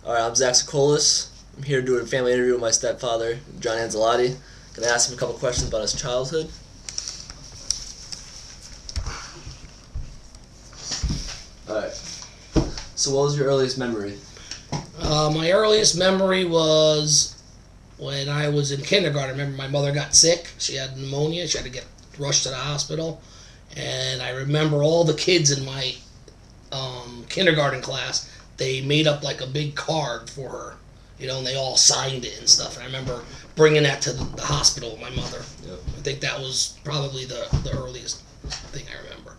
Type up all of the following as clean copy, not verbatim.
Alright, I'm Zach Sokolis. I'm here to do a family interview with my stepfather, John Anzalotti. Gonna ask him a couple questions about his childhood. Alright. So what was your earliest memory? My earliest memory was when I was in kindergarten. I remember my mother got sick. She had pneumonia. She had to get rushed to the hospital. And I remember all the kids in my kindergarten class, they made up like a big card for her, and they all signed it and stuff. And I remember bringing that to the hospital with my mother. Yep. I think that was probably the earliest thing I remember.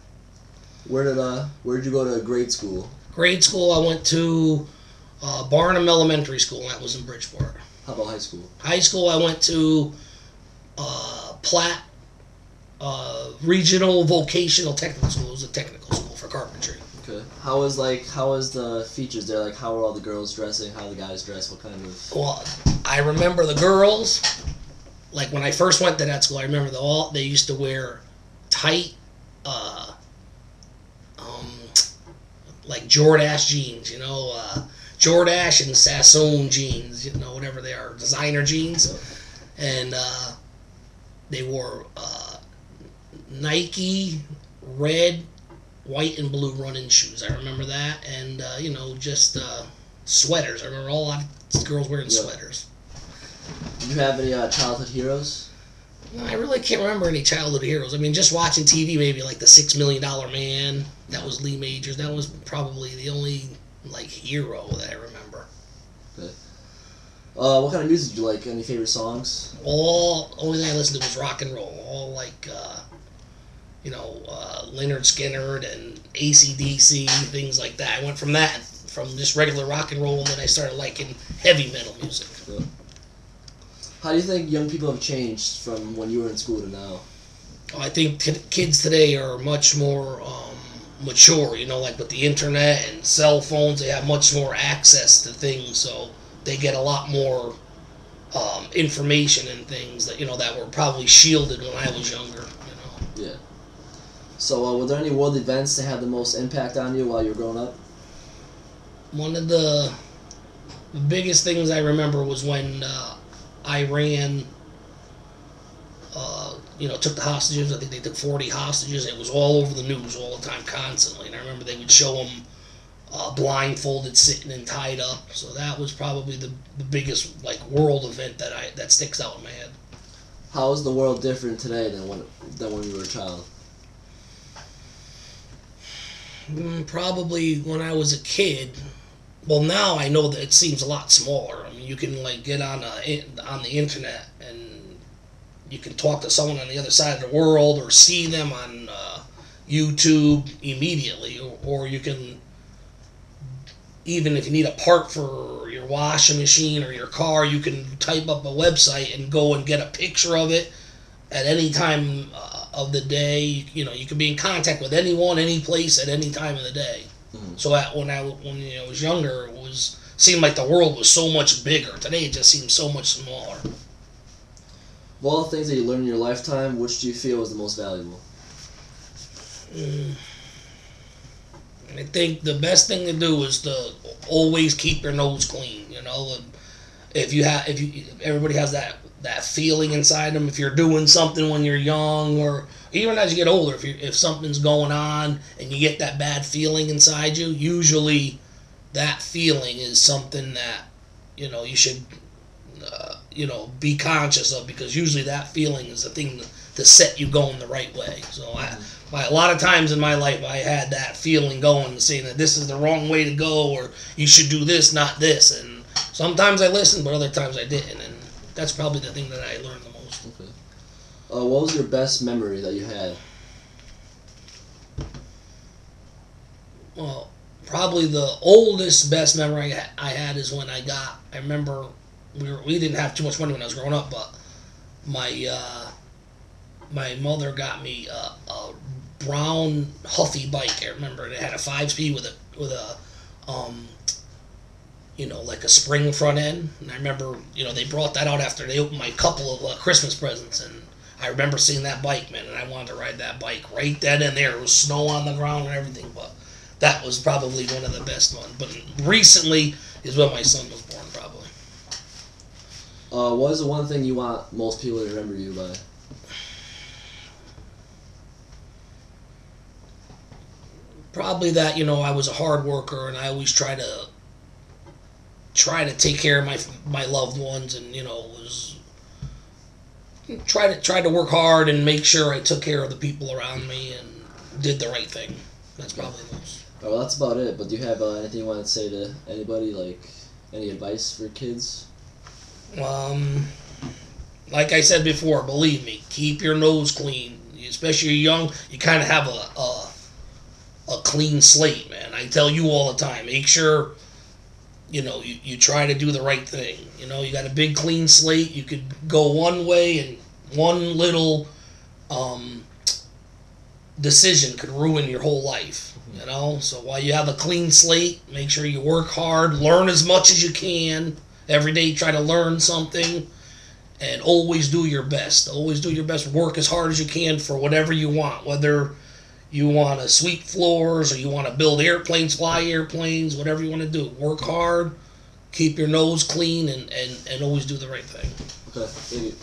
Where did you go to grade school? Grade school, I went to Barnum Elementary School, and that was in Bridgeport. How about high school? High school, I went to Platt Regional Vocational Technical School. It was a technical school for carpentry. Okay. How was the features there? Like, how were all the girls dressing? How were the guys dressed? What kind of... Well, I remember the girls, like when I first went to that school, I remember they used to wear tight, like Jordache jeans, Jordache and Sassoon jeans, whatever they are, designer jeans. And they wore Nike red, white, and blue running shoes. I remember that. And, just sweaters. I remember a lot of girls wearing sweaters. Did you have any childhood heroes? No, I really can't remember any childhood heroes. I mean, just watching TV, maybe like the $6 Million Man. That was Lee Majors. That was probably the only hero that I remember. Okay. What kind of music did you like? Any favorite songs? Only thing I listened to was rock and roll. All Lynyrd Skynyrd and AC/DC, things like that. I went from just regular rock and roll, and then I started liking heavy metal music. Yeah. How do you think young people have changed from when you were in school to now? I think kids today are much more mature, like with the internet and cell phones, they have much more access to things, so they get a lot more information and things that were probably shielded when I was younger. Yeah. So, were there any world events that had the most impact on you while you were growing up? One of the biggest things I remember was when Iran, took the hostages. I think they took 40 hostages. It was all over the news all the time, constantly. And I remember they would show them blindfolded, sitting and tied up. So that was probably the biggest world event that sticks out in my head. How is the world different today than when you were a child? Probably when I was a kid. Well, now I know that it seems a lot smaller. I mean, you can get on the internet and you can talk to someone on the other side of the world or see them on YouTube immediately, or you can, even if you need a part for your washing machine or your car, you can type up a website and go and get a picture of it at any time of the day. You can be in contact with anyone, any place, at any time of the day. Mm-hmm. So when I was younger, seemed like the world was so much bigger. Today it just seems so much smaller. Of all the things that you learned in your lifetime, which do you feel was the most valuable? I think the best thing to do is to always keep your nose clean. Everybody has that feeling inside them. If you're doing something when you're young, or even as you get older, if something's going on and you get that bad feeling inside you, usually that feeling is something that you should be conscious of, because usually that feeling is the thing to set you going the right way. So a lot of times in my life, I had that feeling going, saying that this is the wrong way to go, or you should do this, not this. And sometimes I listened, but other times I didn't. And that's probably the thing that I learned the most. Okay. What was your best memory that you had? Well, probably the oldest, best memory I had is when I remember we didn't have too much money when I was growing up, but my mother got me a brown Huffy bike. I remember it had a 5-speed with a like a spring front end. And I remember, they brought that out after they opened my couple of Christmas presents, and I remember seeing that bike, man, and I wanted to ride that bike right then and there. It was snow on the ground and everything, but that was probably one of the best ones. But recently is when my son was born, probably. What is the one thing you want most people to remember you by? Probably that, I was a hard worker, and I always try to take care of my loved ones, and was try to work hard and make sure I took care of the people around me and did the right thing. That's probably most. Well, that's about it. But do you have anything you want to say to anybody? Like any advice for kids? Like I said before, believe me, keep your nose clean. Especially you're young, you kind of have a clean slate, man. I tell you all the time, make sure, you try to do the right thing. You got a big clean slate. You could go one way, and one little decision could ruin your whole life. So while you have a clean slate, make sure you work hard, learn as much as you can. Every day try to learn something, and always do your best. Always do your best. Work as hard as you can for whatever you want, whether you want to sweep floors or you want to build airplanes, fly airplanes, whatever you want to do. Work hard, keep your nose clean, and always do the right thing. Okay, thank you.